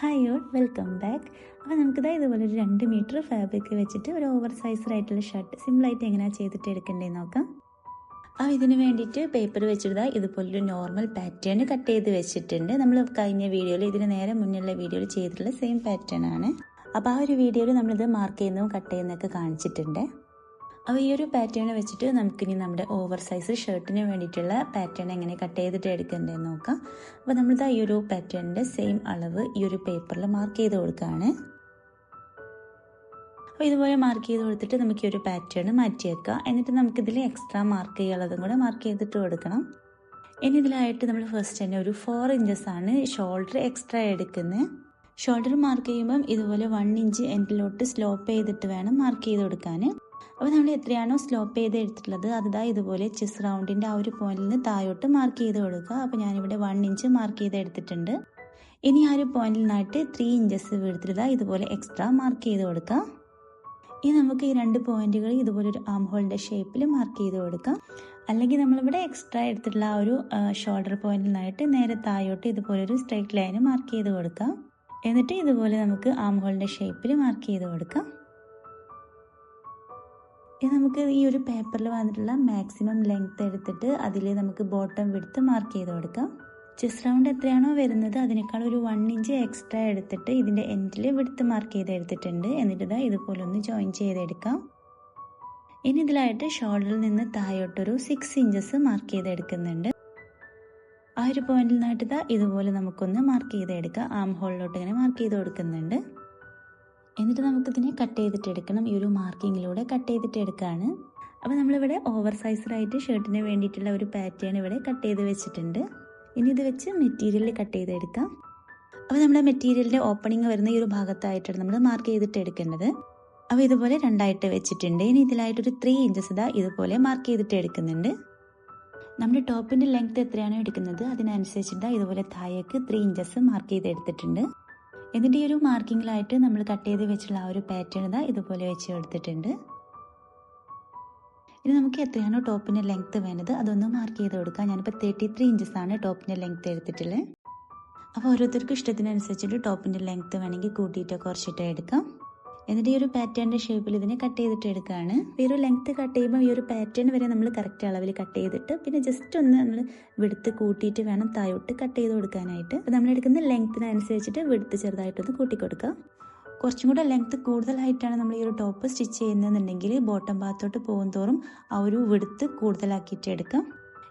Hi all, welcome back. അപ്പോൾ നമുക്കിതാ ഇതുപോലെ ഒരു 2 മീറ്റർ ഫാബ്രിക് വെച്ചിട്ട് ഒരു ഓവർ സൈസ്ഡായിട്ടുള്ള ഷർട്ട് സിമ്പിളായിട്ട് എങ്ങനെയാണ് ചെയ്തിട്ട് എടുക്കേണ്ടതെന്ന് നോക്കാം. അപ്പോൾ ഇതിന് വേണ്ടിയിട്ട് പേപ്പർ വെച്ചിട്ട് ഇതുപോലൊരു നോർമൽ പാറ്റേൺ കട്ട് ചെയ്ത് വെച്ചിട്ടുണ്ട്. നമ്മൾ കഴിഞ്ഞ വീഡിയോയിൽ ഇതിന് നേരെ മുന്നുള്ള വീഡിയോയിൽ ചെയ്തിട്ടുള്ള സെയിം പാറ്റേൺ ആണ്. അപ്പോൾ ആ ഒരു വീഡിയോയിൽ നമ്മളിത് മാർക്ക് ചെയ്യുന്നതും കട്ട് ചെയ്യുന്നതൊക്കെ കാണിച്ചിട്ടുണ്ട്. അപ്പോൾ ഈ ഒരു പാറ്റേൺ വെച്ചിട്ട് നമുക്കിനി നമ്മുടെ ഓവർ സൈസ് ഷർട്ടിന് വേണ്ടിയിട്ടുള്ള പാറ്റേൺ എങ്ങനെ കട്ട് ചെയ്തിട്ട് എടുക്കേണ്ടതെന്ന് നോക്കാം. അപ്പോൾ നമ്മളിത് ഈ ഒരു പാറ്റേണിൻ്റെ സെയിം അളവ് ഈ ഒരു പേപ്പറിൽ മാർക്ക് ചെയ്ത് കൊടുക്കുകയാണ്. അപ്പോൾ ഇതുപോലെ മാർക്ക് ചെയ്ത് കൊടുത്തിട്ട് നമുക്ക് ഈ ഒരു പാറ്റേൺ മാറ്റി വെക്കാം. എന്നിട്ട് നമുക്കിതിൽ എക്സ്ട്രാ മാർക്ക് ചെയ്യാനുള്ളതും കൂടെ മാർക്ക് ചെയ്തിട്ട് കൊടുക്കണം. ഇനി ഇതിലായിട്ട് നമ്മൾ ഫസ്റ്റ് തന്നെ ഒരു 4 ഇഞ്ചസ് ആണ് ഷോൾഡർ എക്സ്ട്രാ എടുക്കുന്നത്. ഷോൾഡർ മാർക്ക് ചെയ്യുമ്പം ഇതുപോലെ 1 ഇഞ്ച് എൻഡിലോട്ട് സ്ലോപ്പ് ചെയ്തിട്ട് വേണം മാർക്ക് ചെയ്ത് കൊടുക്കാൻ. അപ്പോൾ നമ്മൾ എത്രയാണോ സ്ലോപ്പ് ചെയ്ത് എടുത്തിട്ടുള്ളത് അത് ഇതുപോലെ ചെസ്റ്റ് റൗണ്ടിൻ്റെ ആ ഒരു പോയിന്റിൽ നിന്ന് താഴോട്ട് മാർക്ക് ചെയ്ത് കൊടുക്കുക. അപ്പോൾ ഞാനിവിടെ 1 ഇഞ്ച് മാർക്ക് ചെയ്ത് എടുത്തിട്ടുണ്ട്. ഇനി ആ ഒരു പോയിന്റിൽ നിന്നായിട്ട് 3 ഇഞ്ചസ് വീഴ്ത്തിട്ട് ഇതുപോലെ എക്സ്ട്രാ മാർക്ക് ചെയ്ത് കൊടുക്കുക. ഇനി നമുക്ക് ഈ 2 പോയിന്റുകൾ ഇതുപോലെ ഒരു ആം ഹോളിൻ്റെ ഷേപ്പിൽ മാർക്ക് ചെയ്ത് കൊടുക്കാം. അല്ലെങ്കിൽ നമ്മളിവിടെ എക്സ്ട്രാ എടുത്തിട്ടുള്ള ആ ഒരു ഷോൾഡർ പോയിന്റിൽ നിന്നായിട്ട് നേരെ താഴോട്ട് ഇതുപോലെ ഒരു സ്ട്രൈറ്റ് ലൈൻ മാർക്ക് ചെയ്ത് കൊടുക്കാം. എന്നിട്ട് ഇതുപോലെ നമുക്ക് ആം ഹോളിൻ്റെ ഷേപ്പിൽ മാർക്ക് ചെയ്ത് കൊടുക്കാം. ഇനി നമുക്ക് ഈ ഒരു പേപ്പറിൽ വന്നിട്ടുള്ള മാക്സിമം ലെങ്ത് എടുത്തിട്ട് അതിൽ നമുക്ക് ബോട്ടം വിഡ്ത്ത് മാർക്ക് ചെയ്ത് കൊടുക്കാം. ചെസ്റ്റ് റൗണ്ട് എത്രയാണോ വരുന്നത് അതിനേക്കാൾ ഒരു 1 ഇഞ്ച് എക്സ്ട്രാ എടുത്തിട്ട് ഇതിൻ്റെ എൻഡിൽ വിഡ്ത്ത് മാർക്ക് ചെയ്ത് എടുത്തിട്ടുണ്ട്. എന്നിട്ട് ഇതുപോലെ ഒന്ന് ജോയിൻ ചെയ്തെടുക്കാം. ഇനി ഇതിലായിട്ട് ഷോൾഡറിൽ നിന്ന് താഴോട്ടൊരു 6 ഇഞ്ചസ് മാർക്ക് ചെയ്തെടുക്കുന്നുണ്ട്. ആ ഒരു പോയിന്റിൽ നിന്നായിട്ട് ഇതുപോലെ നമുക്കൊന്ന് മാർക്ക് ചെയ്തെടുക്കാം. ആം ഹോളിലോട്ട് ഇങ്ങനെ മാർക്ക് ചെയ്ത് കൊടുക്കുന്നുണ്ട്. എന്നിട്ട് നമുക്കിതിനെ കട്ട് ചെയ്തിട്ട് എടുക്കണം. ഈ ഒരു മാർക്കിങ്ങിലൂടെ കട്ട് ചെയ്തിട്ട് എടുക്കുകയാണ്. അപ്പോൾ നമ്മളിവിടെ ഓവർ സൈസ്ഡായിട്ട് ഷർട്ടിന് വേണ്ടിയിട്ടുള്ള ഒരു പാറ്റേൺ ഇവിടെ കട്ട് ചെയ്ത് വെച്ചിട്ടുണ്ട്. ഇനി ഇത് വെച്ച് മെറ്റീരിയൽ കട്ട് ചെയ്തെടുക്കാം. അപ്പോൾ നമ്മുടെ മെറ്റീരിയലിൻ്റെ ഓപ്പണിങ് വരുന്ന ഈ ഒരു ഭാഗത്തായിട്ടാണ് നമ്മൾ മാർക്ക് ചെയ്തിട്ട് എടുക്കേണ്ടത്. അപ്പോൾ ഇതുപോലെ 2 വെച്ചിട്ടുണ്ട്. ഇനി ഇതിലായിട്ടൊരു 3 ഇഞ്ചസ് ഇതുപോലെ മാർക്ക് ചെയ്തിട്ട് എടുക്കുന്നുണ്ട്. നമ്മുടെ ടോപ്പിൻ്റെ ലെങ്ത് എത്രയാണോ എടുക്കുന്നത് അതിനനുസരിച്ചിട്ട് ഇതുപോലെ താഴേക്ക് 3 ഇഞ്ചസ് മാർക്ക് ചെയ്ത് എടുത്തിട്ടുണ്ട്. എന്നിട്ട് ഈ ഒരു മാർക്കിങ്ങിലായിട്ട് നമ്മൾ കട്ട് ചെയ്ത് വെച്ചുള്ള ആ ഒരു പാറ്റേൺ ഇതുപോലെ വെച്ച് എടുത്തിട്ടുണ്ട്. ഇനി നമുക്ക് എത്രയാണോ ടോപ്പിൻ്റെ ലെങ്ത് വേണ്ടത് അതൊന്ന് മാർക്ക് ചെയ്ത് കൊടുക്കാം. ഞാനിപ്പോൾ 33 ഇഞ്ചസ് ആണ് ടോപ്പിൻ്റെ ലെങ്ത് എടുത്തിട്ടുള്ളത്. അപ്പോൾ ഓരോരുത്തർക്കും ഇഷ്ടത്തിനനുസരിച്ചിട്ട് ടോപ്പിൻ്റെ ലെങ്ത് വേണമെങ്കിൽ കൂട്ടിയിട്ടോ കുറച്ചിട്ടോ എടുക്കാം. എന്നിട്ട് ഈ ഒരു പാറ്റേണിൻ്റെ ഷേപ്പിൽ ഇതിനെ കട്ട് ചെയ്തിട്ട് എടുക്കുകയാണ്. ഈ ഒരു ലെങ്ത് കട്ട് ചെയ്യുമ്പോൾ ഈ ഒരു പാറ്റേൺ വരെ നമ്മൾ കറക്റ്റ് അളവിൽ കട്ട് ചെയ്തിട്ട് പിന്നെ ജസ്റ്റ് ഒന്ന് നമ്മൾ വിടുത്ത് കൂട്ടിയിട്ട് വേണം താഴോട്ട് കട്ട് ചെയ്ത് കൊടുക്കാനായിട്ട്. അപ്പോൾ നമ്മൾ എടുക്കുന്ന ലെങ്ത്തിനനുസരിച്ചിട്ട് വിടുത്ത് ചെറുതായിട്ടൊന്ന് കൂട്ടി കൊടുക്കാം. കുറച്ചും കൂടെ ലെങ്ത് കൂടുതലായിട്ടാണ് നമ്മൾ ഈ ഒരു ടോപ്പ് സ്റ്റിച്ച് ചെയ്യുന്നതെന്നുണ്ടെങ്കിൽ ബോട്ടം ഭാഗത്തോട്ട് പോകും തോറും ആ ഒരു വിടുത്ത് കൂടുതലാക്കിയിട്ട് എടുക്കാം.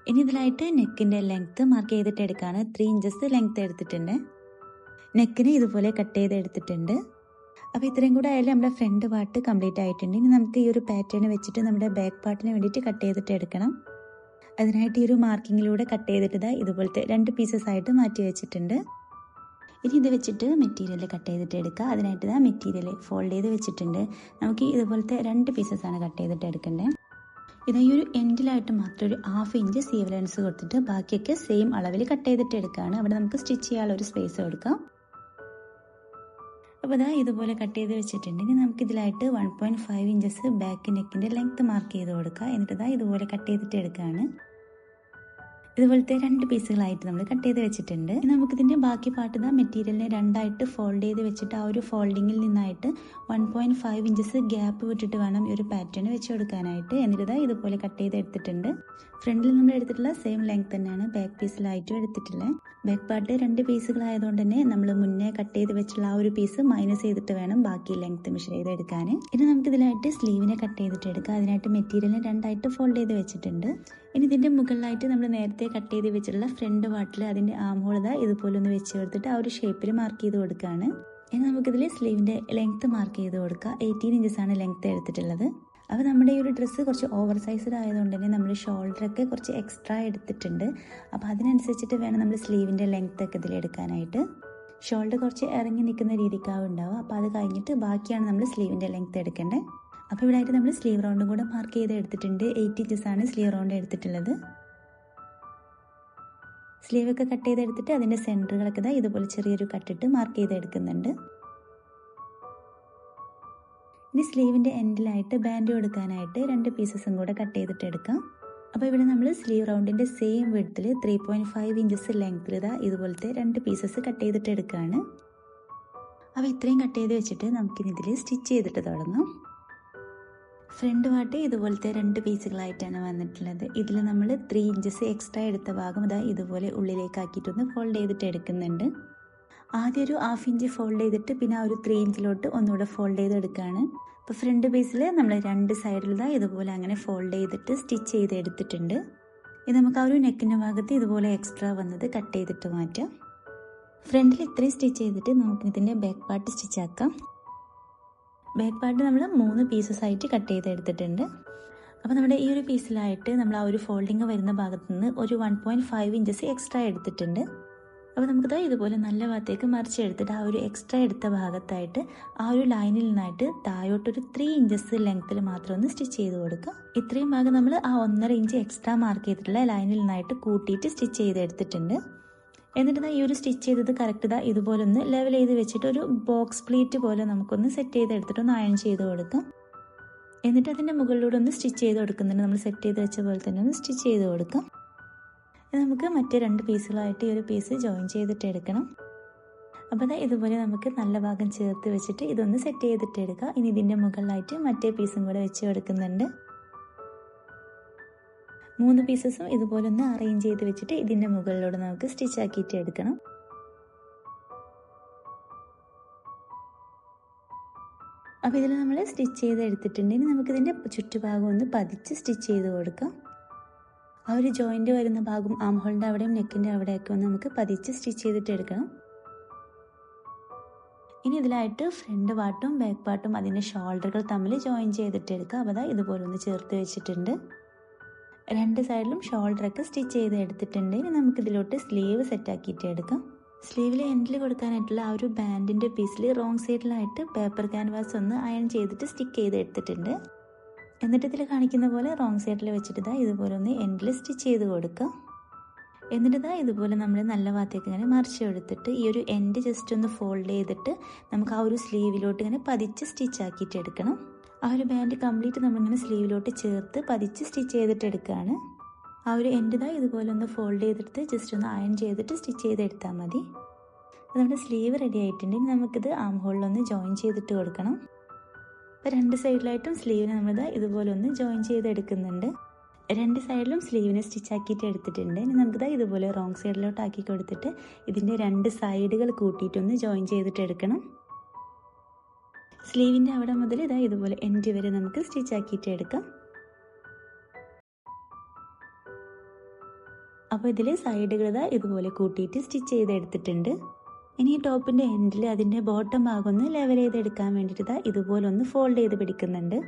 ഇനി ഇതിലായിട്ട് നെക്കിൻ്റെ ലെങ്ത് മാർക്ക് ചെയ്തിട്ട് എടുക്കുകയാണ്. 3 ഇഞ്ചസ് ലെങ്ത് എടുത്തിട്ടുണ്ട്. നെക്കിന് ഇതുപോലെ കട്ട് ചെയ്ത് എടുത്തിട്ടുണ്ട്. അപ്പോൾ ഇത്രയും കൂടെ ആയാലും നമ്മുടെ ഫ്രണ്ട് പാർട്ട് കംപ്ലീറ്റ് ആയിട്ടുണ്ട്. ഇനി നമുക്ക് ഈ ഒരു പാറ്റേൺ വെച്ചിട്ട് നമ്മുടെ ബാക്ക് പാർട്ടിന് വേണ്ടിയിട്ട് കട്ട് ചെയ്തിട്ട് എടുക്കണം. അതിനായിട്ട് ഈ ഒരു മാർക്കിങ്ങിലൂടെ കട്ട് ചെയ്തിട്ട് ഇതുപോലത്തെ 2 പീസസ് ആയിട്ട് മാറ്റി വെച്ചിട്ടുണ്ട്. ഇനി ഇത് വെച്ചിട്ട് മെറ്റീരിയൽ കട്ട് ചെയ്തിട്ട് എടുക്കുക. അതിനായിട്ട് മെറ്റീരിയൽ ഫോൾഡ് ചെയ്ത് വെച്ചിട്ടുണ്ട്. നമുക്ക് ഇതുപോലത്തെ 2 പീസസ് ആണ് കട്ട് ചെയ്തിട്ട് എടുക്കേണ്ടത്. ഇത് ഈ ഒരു എൻഡിലായിട്ട് മാത്രം ഒരു 1/2 ഇഞ്ച് സീവ് ലെൻസ് കൊടുത്തിട്ട് ബാക്കിയൊക്കെ സെയിം അളവിൽ കട്ട് ചെയ്തിട്ട് എടുക്കുകയാണ്. അവിടെ നമുക്ക് സ്റ്റിച്ച് ചെയ്യാനുള്ള ഒരു സ്പേസ് കൊടുക്കാം. അപ്പോൾ ഇതുപോലെ കട്ട് ചെയ്ത് വെച്ചിട്ടുണ്ട്. ഇനി നമുക്കിതിലായിട്ട് 1.5 ഇഞ്ചസ് ബാക്ക് നെക്കിൻ്റെ ലെങ്ത് മാർക്ക് ചെയ്ത് കൊടുക്കുക. എന്നിട്ട് ഇതുപോലെ കട്ട് ചെയ്തിട്ട് എടുക്കുകയാണ്. ഇതുപോലത്തെ 2 പീസുകളായിട്ട് നമ്മൾ കട്ട് ചെയ്ത് വെച്ചിട്ടുണ്ട്. ഇനി നമുക്കിതിൻ്റെ ബാക്കി പാട്ട് മെറ്റീരിയലിനെ 2 ഫോൾഡ് ചെയ്ത് വെച്ചിട്ട് ആ ഒരു ഫോൾഡിങ്ങിൽ നിന്നായിട്ട് 1.5 ഇഞ്ചസ് ഗ്യാപ്പ് വിട്ടിട്ട് വേണം ഈ ഒരു പാറ്റേൺ വെച്ച് കൊടുക്കാനായിട്ട്. എന്നിട്ട് ഇതുപോലെ കട്ട് ചെയ്ത് എടുത്തിട്ടുണ്ട്. ഫ്രണ്ടിൽ നമ്മൾ എടുത്തിട്ടുള്ള സെയിം ലെങ്ത് തന്നെയാണ് ബാക്ക് പീസിലായിട്ടും എടുത്തിട്ടുള്ളത്. ബാക്ക് പാർട്ട് 2 പീസുകളായതുകൊണ്ട് തന്നെ നമ്മൾ മുന്നേ കട്ട് ചെയ്ത് വെച്ചുള്ള ആ ഒരു പീസ് മൈനസ് ചെയ്തിട്ട് വേണം ബാക്കി ലെങ്ത് മെഷർ ചെയ്ത് എടുക്കാൻ. ഇനി നമുക്കിതിലായിട്ട് സ്ലീവിനെ കട്ട് ചെയ്തിട്ട് എടുക്കുക. അതിനായിട്ട് മെറ്റീരിയലിനെ 2 ഫോൾഡ് ചെയ്ത് വെച്ചിട്ടുണ്ട്. ഇനി ഇതിൻ്റെ മുകളിലായിട്ട് നമ്മൾ നേരത്തെ കട്ട് ചെയ്ത് വെച്ചിട്ടുള്ള ഫ്രണ്ട് പാർട്ടിൽ അതിൻ്റെ ആം ഹോൾ ഇതുപോലെ ഒന്ന് വെച്ച് കൊടുത്തിട്ട് ആ ഒരു ഷേപ്പിൽ മാർക്ക് ചെയ്ത് കൊടുക്കുകയാണ്. ഇനി നമുക്കിതിൽ സ്ലീവിൻ്റെ ലെങ്ത് മാർക്ക് ചെയ്ത് കൊടുക്കുക. 18 ഇഞ്ചസ് ആണ് ലെങ്ത് എടുത്തിട്ടുള്ളത്. അപ്പോൾ നമ്മുടെ ഈ ഒരു ഡ്രസ്സ് കുറച്ച് ഓവർ സൈസ്ഡ് ആയതുകൊണ്ട് തന്നെ നമ്മൾ ഷോൾഡറൊക്കെ കുറച്ച് എക്സ്ട്രാ എടുത്തിട്ടുണ്ട്. അപ്പോൾ അതിനനുസരിച്ചിട്ട് വേണം നമ്മൾ സ്ലീവിൻ്റെ ലെങ്ത് ഒക്കെ ഇതിലെടുക്കാനായിട്ട്. ഷോൾഡർ കുറച്ച് ഇറങ്ങി നിൽക്കുന്ന രീതിക്കാവും ഉണ്ടാവുക. അപ്പോൾ അത് കഴിഞ്ഞിട്ട് ബാക്കിയാണ് നമ്മൾ സ്ലീവിൻ്റെ ലെങ്ത് എടുക്കേണ്ടത്. അപ്പോൾ ഇവിടെ ആയിട്ട് നമ്മൾ സ്ലീവ് റൗണ്ടും കൂടെ മാർക്ക് ചെയ്ത് എടുത്തിട്ടുണ്ട്. 8 ഇഞ്ചസ് ആണ് സ്ലീവ് റൗണ്ട് എടുത്തിട്ടുള്ളത്. സ്ലീവൊക്കെ കട്ട് ചെയ്തെടുത്തിട്ട് അതിൻ്റെ സെൻറ്ററുകളൊക്കെ ഇതുപോലെ ചെറിയൊരു കട്ടിട്ട് മാർക്ക് ചെയ്ത് എടുക്കുന്നുണ്ട്. ഇനി സ്ലീവിൻ്റെ എൻഡിലായിട്ട് ബാൻഡ് കൊടുക്കാനായിട്ട് 2 പീസസും കൂടെ കട്ട് ചെയ്തിട്ട് എടുക്കാം. അപ്പോൾ ഇവിടെ നമ്മൾ സ്ലീവ് റൗണ്ടിൻ്റെ സെയിം വിഡ്ത്തിൽ 3.5 ഇഞ്ചസ് ലെങ്ത്തിൽ ഇതുപോലത്തെ 2 പീസസ് കട്ട് ചെയ്തിട്ട് എടുക്കുകയാണ്. അപ്പോൾ ഇത്രയും കട്ട് ചെയ്ത് വെച്ചിട്ട് നമുക്കിനി ഇതിൽ സ്റ്റിച്ച് ചെയ്തിട്ട് തുടങ്ങാം. ഫ്രണ്ട് പാർട്ട് ഇതുപോലത്തെ 2 പീസുകളായിട്ടാണ് വന്നിട്ടുള്ളത്. ഇതിൽ നമ്മൾ 3 ഇഞ്ചസ് എക്സ്ട്രാ എടുത്ത ഭാഗം ഇതുപോലെ ഉള്ളിലേക്കാക്കിയിട്ടൊന്ന് ഫോൾഡ് ചെയ്തിട്ട് എടുക്കുന്നുണ്ട്. ആദ്യം ഒരു 1/2 ഇഞ്ച് ഫോൾഡ് ചെയ്തിട്ട് പിന്നെ ആ ഒരു 3 ഇഞ്ചിലോട്ട് ഒന്നുകൂടെ ഫോൾഡ് ചെയ്തെടുക്കുകയാണ്. അപ്പോൾ ഫ്രണ്ട് പീസിൽ നമ്മൾ 2 സൈഡിൽ ഇതുപോലെ അങ്ങനെ ഫോൾഡ് ചെയ്തിട്ട് സ്റ്റിച്ച് ചെയ്ത് എടുത്തിട്ടുണ്ട്. ഇത് നമുക്ക് ആ ഒരു നെക്കിൻ്റെ ഭാഗത്ത് ഇതുപോലെ എക്സ്ട്രാ വന്നത് കട്ട് ചെയ്തിട്ട് മാറ്റാം. ഫ്രണ്ടിൽ ഇത്രയും സ്റ്റിച്ച് ചെയ്തിട്ട് നമുക്കിതിൻ്റെ ബാക്ക് പാർട്ട് സ്റ്റിച്ച് ആക്കാം. ബാക്ക് പാർട്ട് നമ്മൾ 3 പീസസ് ആയിട്ട് കട്ട് ചെയ്തെടുത്തിട്ടുണ്ട്. അപ്പോൾ നമ്മുടെ ഈ ഒരു പീസിലായിട്ട് നമ്മൾ ആ ഒരു ഫോൾഡിങ് വരുന്ന ഭാഗത്ത് നിന്ന് ഒരു 1.5 ഇഞ്ചസ് എക്സ്ട്രാ എടുത്തിട്ടുണ്ട്. അപ്പോൾ നമുക്കിത് ഇതുപോലെ നല്ല ഭാഗത്തേക്ക് മറിച്ചെടുത്തിട്ട് ആ ഒരു എക്സ്ട്രാ എടുത്ത ഭാഗത്തായിട്ട് ആ ഒരു ലൈനിൽ നിന്നായിട്ട് താഴോട്ടൊരു 3 ഇഞ്ചസ് ലെങ്ത്തിൽ മാത്രം ഒന്ന് സ്റ്റിച്ച് ചെയ്ത് കൊടുക്കുക. ഇത്രയും ഭാഗം നമ്മൾ ആ 1.5 ഇഞ്ച് എക്സ്ട്രാ മാർക്ക് ചെയ്തിട്ടുള്ള ലൈനിൽ നിന്നായിട്ട് കൂട്ടിയിട്ട് സ്റ്റിച്ച് ചെയ്തെടുത്തിട്ടുണ്ട്. എന്നിട്ട് ഈ ഒരു സ്റ്റിച്ച് ചെയ്തത് കറക്റ്റ് ഇതുപോലെ ഒന്ന് ലെവൽ ചെയ്ത് വെച്ചിട്ട് ഒരു ബോക്സ് പ്ലീറ്റ് പോലെ നമുക്കൊന്ന് സെറ്റ് ചെയ്തെടുത്തിട്ട് ഒന്ന് അയൺ ചെയ്ത് കൊടുക്കാം. എന്നിട്ട് അതിൻ്റെ മുകളിലൂടെ ഒന്ന് സ്റ്റിച്ച് ചെയ്ത് കൊടുക്കുന്നുണ്ട്. നമ്മൾ സെറ്റ് ചെയ്ത് വെച്ച പോലെ തന്നെ ഒന്ന് സ്റ്റിച്ച് ചെയ്ത് കൊടുക്കാം. നമുക്ക് മറ്റേ 2 പീസുകളായിട്ട് ഈ ഒരു പീസ് ജോയിൻ ചെയ്തിട്ട് എടുക്കണം. അപ്പോൾ ഇതുപോലെ നമുക്ക് നല്ല ഭാഗം ചേർത്ത് വെച്ചിട്ട് ഇതൊന്ന് സെറ്റ് ചെയ്തിട്ട് എടുക്കാം. ഇനി ഇതിൻ്റെ മുകളിലായിട്ട് മറ്റേ പീസും കൂടെ വെച്ച് കൊടുക്കുന്നുണ്ട്. 3 പീസസും ഇതുപോലെ ഒന്ന് അറേഞ്ച് ചെയ്ത് വെച്ചിട്ട് ഇതിൻ്റെ മുകളിലൂടെ നമുക്ക് സ്റ്റിച്ച് ആക്കിയിട്ട് എടുക്കണം. അപ്പോൾ ഇതിൽ നമ്മൾ സ്റ്റിച്ച് ചെയ്ത് എടുത്തിട്ടുണ്ടെങ്കിൽ നമുക്കിതിൻ്റെ ചുറ്റുഭാഗം ഒന്ന് പതിച്ച് സ്റ്റിച്ച് ചെയ്ത് കൊടുക്കാം. ആ ഒരു ജോയിൻറ്റ് വരുന്ന ഭാഗം ആം ഹോളിൻ്റെ അവിടെയും നെക്കിൻ്റെ അവിടെയൊക്കെ ഒന്ന് നമുക്ക് പതിച്ച് സ്റ്റിച്ച് ചെയ്തിട്ട് എടുക്കണം. ഇനി ഇതിലായിട്ട് ഫ്രണ്ട് പാർട്ടും ബാക്ക് പാർട്ടും അതിൻ്റെ ഷോൾഡറുകൾ തമ്മിൽ ജോയിൻ ചെയ്തിട്ട് എടുക്കുക. അപ്പോൾ ഇതുപോലെ ഒന്ന് ചേർത്ത് വെച്ചിട്ടുണ്ട്. 2 സൈഡിലും ഷോൾഡറൊക്കെ സ്റ്റിച്ച് ചെയ്ത് എടുത്തിട്ടുണ്ട്. ഇനി നമുക്കിതിലോട്ട് സ്ലീവ് സെറ്റ് ആക്കിയിട്ട് എടുക്കാം. സ്ലീവിൽ എൻഡിൽ കൊടുക്കാനായിട്ടുള്ള ആ ഒരു ബാൻഡിൻ്റെ പീസിൽ റോങ് സൈഡിലായിട്ട് പേപ്പർ ക്യാൻവാസ് ഒന്ന് അയൺ ചെയ്തിട്ട് സ്റ്റിക്ക് ചെയ്ത് എടുത്തിട്ടുണ്ട്. എന്നിട്ട് ഇതിൽ കാണിക്കുന്ന പോലെ റോങ് സൈഡിൽ വെച്ചിട്ട് ഇതുപോലെ ഒന്ന് എൻഡിൽ സ്റ്റിച്ച് ചെയ്ത് കൊടുക്കുക. എന്നിട്ട് ഇതുപോലെ നമ്മൾ നല്ല ഭാഗത്തേക്ക് ഇങ്ങനെ മറിച്ച് എടുത്തിട്ട് ഈ ഒരു എൻഡ് ജസ്റ്റ് ഒന്ന് ഫോൾഡ് ചെയ്തിട്ട് നമുക്ക് ആ ഒരു സ്ലീവിലോട്ട് ഇങ്ങനെ പതിച്ച് സ്റ്റിച്ച് ആക്കിയിട്ട് എടുക്കണം. ആ ഒരു ബാൻഡ് കംപ്ലീറ്റ് നമ്മളിങ്ങനെ സ്ലീവിലോട്ട് ചേർത്ത് പതിച്ച് സ്റ്റിച്ച് ചെയ്തിട്ട് എടുക്കുകയാണ്. ആ ഒരു എൻഡ് ഇതുപോലെ ഒന്ന് ഫോൾഡ് ചെയ്തെടുത്ത് ജസ്റ്റ് ഒന്ന് അയൺ ചെയ്തിട്ട് സ്റ്റിച്ച് ചെയ്തെടുത്താൽ മതി. നമ്മുടെ സ്ലീവ് റെഡി ആയിട്ടുണ്ടെങ്കിൽ നമുക്കിത് ആം ഹോളിലൊന്ന് ജോയിൻ ചെയ്തിട്ട് കൊടുക്കണം. അപ്പോൾ 2 സൈഡിലായിട്ടും സ്ലീവിനെ നമ്മൾ ഇതുപോലെ ഒന്ന് ജോയിൻ ചെയ്തെടുക്കുന്നുണ്ട്. 2 സൈഡിലും സ്ലീവിനെ സ്റ്റിച്ച് ആക്കിയിട്ട് എടുത്തിട്ടുണ്ട്. ഇനി നമുക്കിത് ഇതുപോലെ റോങ് സൈഡിലോട്ട് ആക്കി കൊടുത്തിട്ട് ഇതിൻ്റെ 2 സൈഡുകൾ കൂട്ടിയിട്ടൊന്ന് ജോയിൻ ചെയ്തിട്ട് എടുക്കണം. സ്ലീവിൻ്റെ അവിടെ മുതൽ ഇതുപോലെ എൻഡ് വരെ നമുക്ക് സ്റ്റിച്ച് ആക്കിയിട്ട് എടുക്കാം. അപ്പോൾ ഇതിൽ സൈഡുകൾ ഇതുപോലെ കൂട്ടിയിട്ട് സ്റ്റിച്ച് ചെയ്തെടുത്തിട്ടുണ്ട്. ഇനി ഈ ടോപ്പിൻ്റെ എൻഡിൽ അതിൻ്റെ ബോട്ടം ഭാഗം ഒന്ന് ലെവൽ ചെയ്തെടുക്കാൻ വേണ്ടിയിട്ട് ഇതുപോലെ ഒന്ന് ഫോൾഡ് ചെയ്ത് പിടിക്കുന്നുണ്ട്.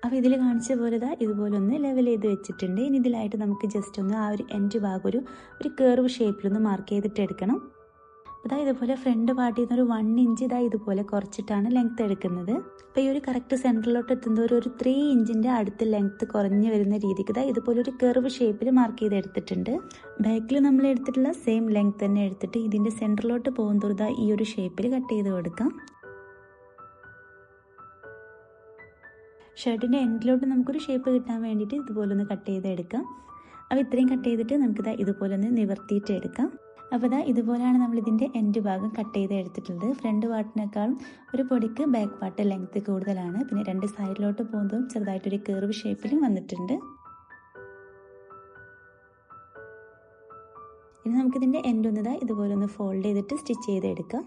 അപ്പോൾ ഇതിൽ കാണിച്ച പോലെ ഇതുപോലെ ഒന്ന് ലെവൽ ചെയ്ത് വെച്ചിട്ടുണ്ട്. ഇനി ഇതിലായിട്ട് നമുക്ക് ജസ്റ്റ് ഒന്ന് ആ ഒരു എൻഡ് ഭാഗം ഒരു കേർവ് ഷേപ്പിലൊന്ന് മാർക്ക് ചെയ്തിട്ട് എടുക്കണം. ഇതുപോലെ ഫ്രണ്ട് പാർട്ടിൽ നിന്ന് ഒരു 1 ഇഞ്ച് ഇതുപോലെ കുറച്ചിട്ടാണ് ലെങ്ത് എടുക്കുന്നത്. അപ്പോൾ ഈ ഒരു കറക്റ്റ് സെൻറ്ററിലോട്ട് എത്തുമ്പോൾ ഒരു 3 ഇഞ്ചിൻ്റെ അടുത്ത് ലെങ്ത് കുറഞ്ഞു വരുന്ന രീതിക്ക് ഇതുപോലെ ഒരു കർവ് ഷേപ്പിൽ മാർക്ക് ചെയ്ത് എടുത്തിട്ടുണ്ട്. ബാക്കിൽ നമ്മൾ എടുത്തിട്ടുള്ള സെയിം ലെങ്ത് തന്നെ എടുത്തിട്ട് ഇതിൻ്റെ സെൻറ്ററിലോട്ട് പോകുമ്പോൾ ഈ ഒരു ഷേപ്പിൽ കട്ട് ചെയ്ത് കൊടുക്കാം. ഷർട്ടിൻ്റെ എൻഡിലോട്ട് നമുക്കൊരു ഷേപ്പ് കിട്ടാൻ വേണ്ടിയിട്ട് ഇതുപോലെ ഒന്ന് കട്ട് ചെയ്ത് എടുക്കാം. അപ്പോൾ ഇത്രയും കട്ട് ചെയ്തിട്ട് നമുക്ക് ഇതുപോലെ ഒന്ന് നിവർത്തിയിട്ട് എടുക്കാം. അപ്പോൾ ഇതുപോലെയാണ് നമ്മൾ ഇതിൻ്റെ എൻഡ് ഭാഗം കട്ട് ചെയ്ത് എടുത്തിട്ടുള്ളത്. ഫ്രണ്ട് പാർട്ടിനേക്കാളും ഒരു പൊടിക്ക് ബാക്ക് പാർട്ട് ലെങ്ത് കൂടുതലാണ്. പിന്നെ 2 സൈഡിലോട്ട് പോകുന്നതും ചെറുതായിട്ടൊരു കർവ് ഷേപ്പിലും വന്നിട്ടുണ്ട്. ഇനി നമുക്കിതിൻ്റെ എൻഡ് ഒന്ന് ഇതുപോലെ ഒന്ന് ഫോൾഡ് ചെയ്തിട്ട് സ്റ്റിച്ച് ചെയ്തെടുക്കാം.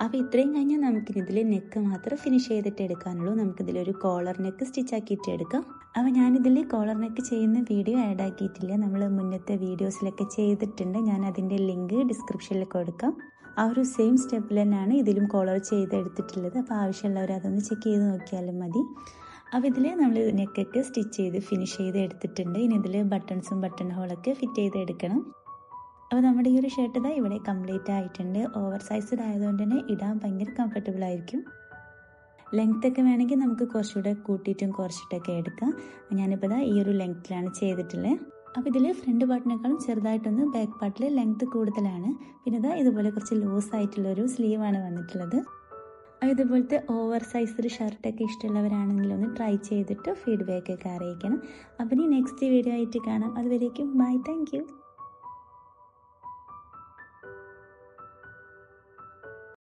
അപ്പോൾ ഇത്രയും കഴിഞ്ഞാൽ നമുക്കിതിൽ നെക്ക് മാത്രം ഫിനിഷ് ചെയ്തിട്ട് എടുക്കാനുള്ളൂ. നമുക്കിതിലൊരു കോളർ നെക്ക് സ്റ്റിച്ച് ആക്കിയിട്ട് എടുക്കാം. അപ്പോൾ ഞാനിതിൽ കോളർ നെക്ക് ചെയ്യുന്ന വീഡിയോ ആഡ് ആക്കിയിട്ടില്ല. നമ്മൾ മുന്നത്തെ വീഡിയോസിലൊക്കെ ചെയ്തിട്ടുണ്ട്. ഞാൻ അതിൻ്റെ ലിങ്ക് ഡിസ്ക്രിപ്ഷനിൽ കൊടുക്കാം. ആ ഒരു സെയിം സ്റ്റെപ്പിൽ തന്നെയാണ് ഇതിലും കോളർ ചെയ്തെടുത്തിട്ടുള്ളത്. അപ്പോൾ ആവശ്യമുള്ളവർ അതൊന്ന് ചെക്ക് ചെയ്ത് നോക്കിയാലും മതി. അപ്പോൾ ഇതിൽ നമ്മൾ നെക്കൊക്കെ സ്റ്റിച്ച് ചെയ്ത് ഫിനിഷ് ചെയ്ത് എടുത്തിട്ടുണ്ട്. ഇനി ഇതിൽ ബട്ടൺസും ബട്ടൺ ഹോളൊക്കെ ഫിറ്റ് ചെയ്ത് എടുക്കണം. അപ്പോൾ നമ്മുടെ ഈ ഒരു ഷർട്ട് ഇവിടെ കംപ്ലീറ്റ് ആയിട്ടുണ്ട്. ഓവർ സൈസ്ഡ് ആയതുകൊണ്ട് തന്നെ ഇടാൻ ഭയങ്കര കംഫർട്ടബിൾ ആയിരിക്കും. ലെങ്ത്തൊക്കെ വേണമെങ്കിൽ നമുക്ക് കുറച്ചുകൂടെ കൂട്ടിയിട്ടും കുറച്ചിട്ടൊക്കെ എടുക്കാം. ഞാനിപ്പോൾ ഈ ഒരു ലെങ്ത്തിലാണ് ചെയ്തിട്ടുള്ളത്. അപ്പോൾ ഇതിൽ ഫ്രണ്ട് പാർട്ടിനേക്കാളും ചെറുതായിട്ടൊന്ന് ബാക്ക് പാർട്ടിൽ ലെങ്ത്ത് കൂടുതലാണ്. പിന്നെ ഇതുപോലെ കുറച്ച് ലൂസ് ആയിട്ടുള്ളൊരു സ്ലീവാണ് വന്നിട്ടുള്ളത്. അപ്പോൾ ഇതുപോലത്തെ ഓവർ സൈസ്ഡ് ഷർട്ടൊക്കെ ഇഷ്ടമുള്ളവരാണെങ്കിൽ ഒന്ന് ട്രൈ ചെയ്തിട്ട് ഫീഡ്ബാക്കൊക്കെ അറിയിക്കണം. അപ്പോൾ ഇനി നെക്സ്റ്റ് വീഡിയോ ആയിട്ട് കാണാം. അതുവരേക്കും ബൈ, താങ്ക് യു.